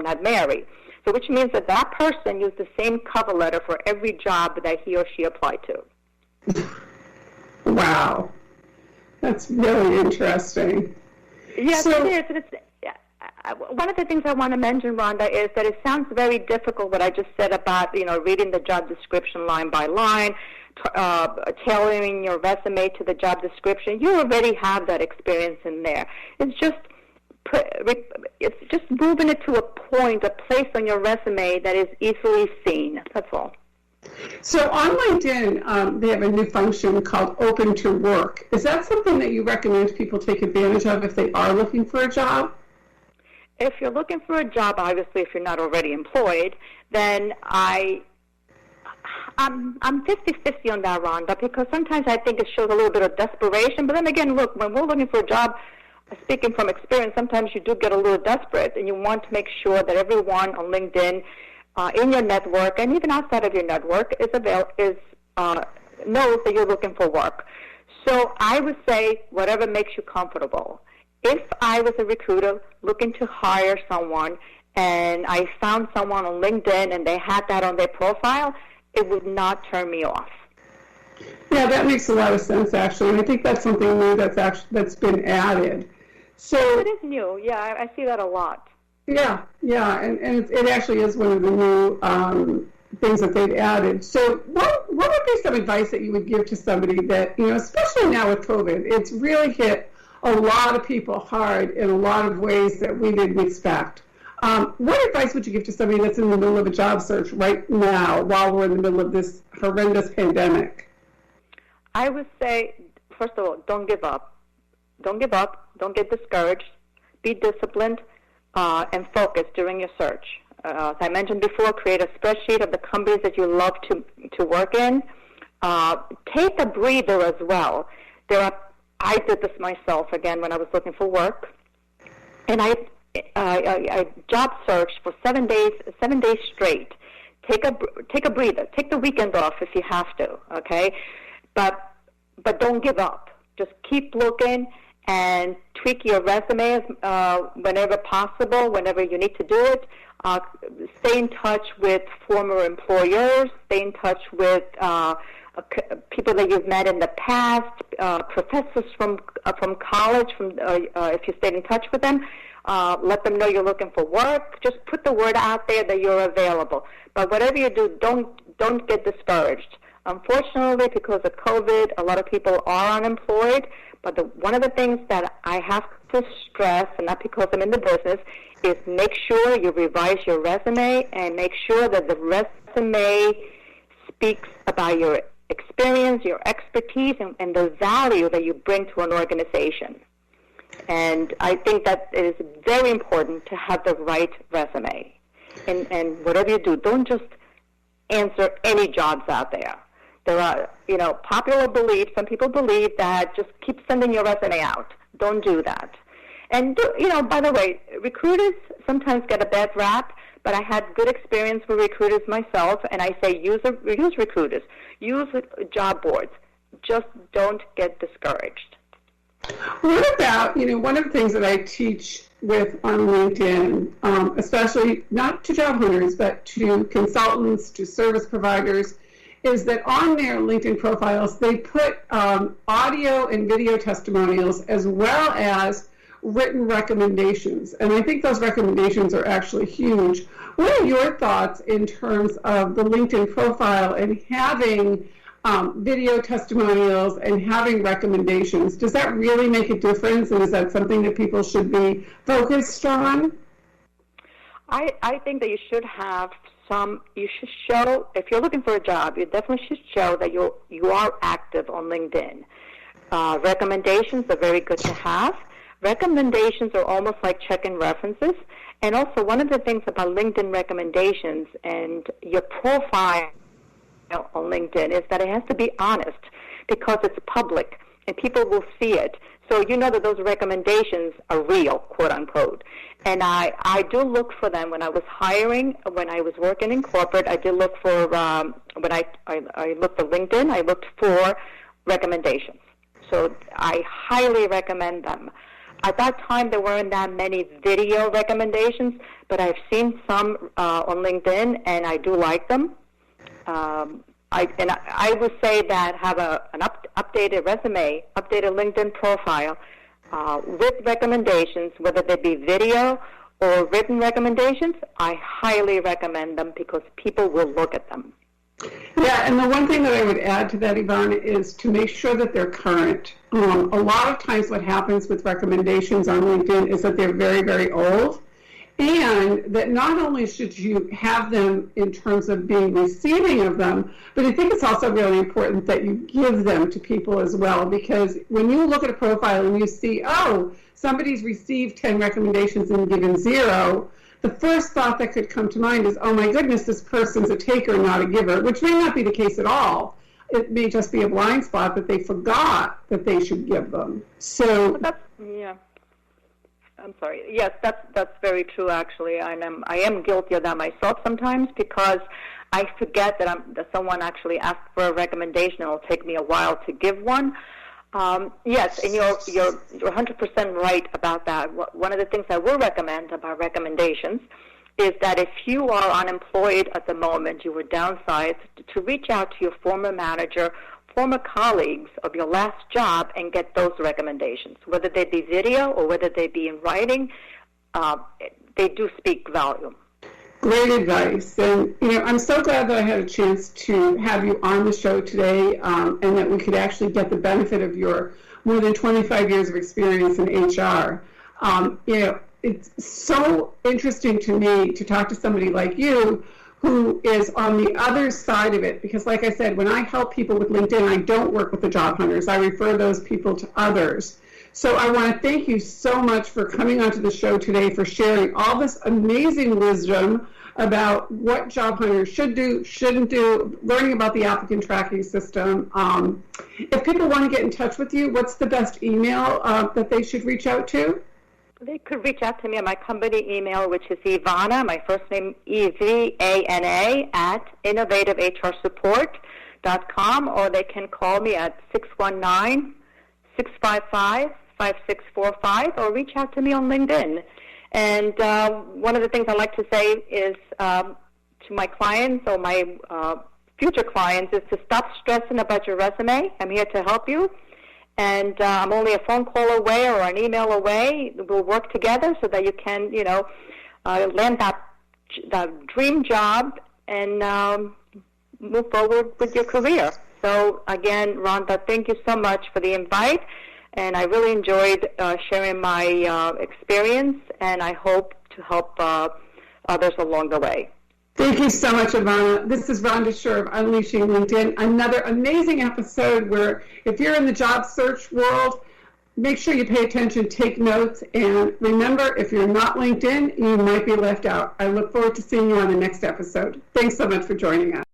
not married. So which means that that person used the same cover letter for every job that he or she applied to. Wow. That's really interesting. Yes, it is. And one of the things I want to mention, Rhonda, is that it sounds very difficult what I just said about, reading the job description line by line, tailoring your resume to the job description. You already have that experience in there. It's just moving it to a place on your resume that is easily seen. That's all. So on LinkedIn, they have a new function called Open to Work. Is that something that you recommend people take advantage of if they are looking for a job? If you're looking for a job, obviously, if you're not already employed, then I'm 50-50 on that, Rhonda, because sometimes I think it shows a little bit of desperation. But then again, look, when we're looking for a job, speaking from experience, sometimes you do get a little desperate, and you want to make sure that everyone on LinkedIn, in your network, and even outside of your network, knows that you're looking for work. So I would say whatever makes you comfortable. If I was a recruiter looking to hire someone and I found someone on LinkedIn and they had that on their profile, it would not turn me off. Yeah, that makes a lot of sense, actually. And I think that's something new that's been added. So it is new. Yeah, I see that a lot. Yeah, and it actually is one of the new things that they've added. So what would be some advice that you would give to somebody that, especially now with COVID, it's really hit a lot of people hard in a lot of ways that we didn't expect. What advice would you give to somebody that's in the middle of a job search right now while we're in the middle of this horrendous pandemic? I would say, first of all, don't give up. Don't give up. Don't get discouraged. Be disciplined and focus during your search. As I mentioned before, create a spreadsheet of the companies that you love to work in. Take a breather as well. I did this myself, again, when I was looking for work. And I job searched for 7 days straight. Take a breather. Take the weekend off if you have to, okay? But don't give up. Just keep looking and tweak your resume whenever possible, whenever you need to do it. Stay in touch with former employers. Stay in touch with people that you've met in the past, professors from college. If you stayed in touch with them, let them know you're looking for work. Just put the word out there that you're available. But whatever you do, don't get discouraged. Unfortunately, because of COVID, a lot of people are unemployed. But one of the things that I have to stress, and not because I'm in the business, is make sure you revise your resume and make sure that the resume speaks about your experience, your expertise, and the value that you bring to an organization. And I think that it is very important to have the right resume. And whatever you do, don't just answer any jobs out there. There are, popular beliefs. Some people believe that just keep sending your resume out. Don't do that. And, by the way, recruiters sometimes get a bad rap, but I had good experience with recruiters myself, and I say use recruiters. Use job boards. Just don't get discouraged. What about, one of the things that I teach with on LinkedIn, especially not to job hunters, but to consultants, to service providers, is that on their LinkedIn profiles, they put audio and video testimonials as well as written recommendations. And I think those recommendations are actually huge. What are your thoughts in terms of the LinkedIn profile and having video testimonials and having recommendations? Does that really make a difference, and is that something that people should be focused on? I think that you should have you should show, if you're looking for a job, you definitely should show that you are active on LinkedIn. Recommendations are very good to have. Recommendations are almost like checking references. And also, one of the things about LinkedIn recommendations and your profile on LinkedIn is that it has to be honest because it's public and people will see it. So you know that those recommendations are real, quote unquote. And I do look for them when I was hiring, when I was working in corporate. I did look for, when I looked for LinkedIn, I looked for recommendations. So I highly recommend them. At that time, there weren't that many video recommendations, but I've seen some on LinkedIn, and I do like them. I would say that have an updated resume, updated LinkedIn profile with recommendations, whether they be video or written recommendations. I highly recommend them because people will look at them. Yeah, and the one thing that I would add to that, Ivana, is to make sure that they're current. A lot of times what happens with recommendations on LinkedIn is that they're very, very old, and that not only should you have them in terms of being receiving of them, but I think it's also really important that you give them to people as well, because when you look at a profile and you see, oh, somebody's received 10 recommendations and given 0, the first thought that could come to mind is, oh my goodness, this person's a taker, not a giver, which may not be the case at all. It may just be a blind spot that they forgot that they should give them. So I'm sorry. Yes, that's very true. Actually, I am guilty of that myself sometimes because I forget that someone actually asked for a recommendation. It'll take me a while to give one. Yes, and you're 100% right about that. One of the things I will recommend about recommendations is that if you are unemployed at the moment, you were downsized, to reach out to your former manager, former colleagues of your last job and get those recommendations, whether they be video or whether they be in writing. They do speak volume. Great advice. And, I'm so glad that I had a chance to have you on the show today and that we could actually get the benefit of your more than 25 years of experience in HR. It's so interesting to me to talk to somebody like you who is on the other side of it, because like I said, when I help people with LinkedIn, I don't work with the job hunters. I refer those people to others. So I want to thank you so much for coming onto the show today, for sharing all this amazing wisdom about what job hunters should do, shouldn't do, learning about the applicant tracking system. If people want to get in touch with you, what's the best email that they should reach out to? They could reach out to me at my company email, which is EVANA, my first name, EVANA, at innovativehrsupport.com, or they can call me at 619-655-5645, or reach out to me on LinkedIn. And one of the things I like to say is to my clients or my future clients is to stop stressing about your resume. I'm here to help you. And I'm only a phone call away or an email away. We'll work together so that you can, land that dream job and move forward with your career. So, again, Rhonda, thank you so much for the invite. And I really enjoyed sharing my experience, and I hope to help others along the way. Thank you so much, Ivana. This is Rhonda Shore of Unleashing LinkedIn, another amazing episode where if you're in the job search world, make sure you pay attention, take notes, and remember, if you're not LinkedIn, you might be left out. I look forward to seeing you on the next episode. Thanks so much for joining us.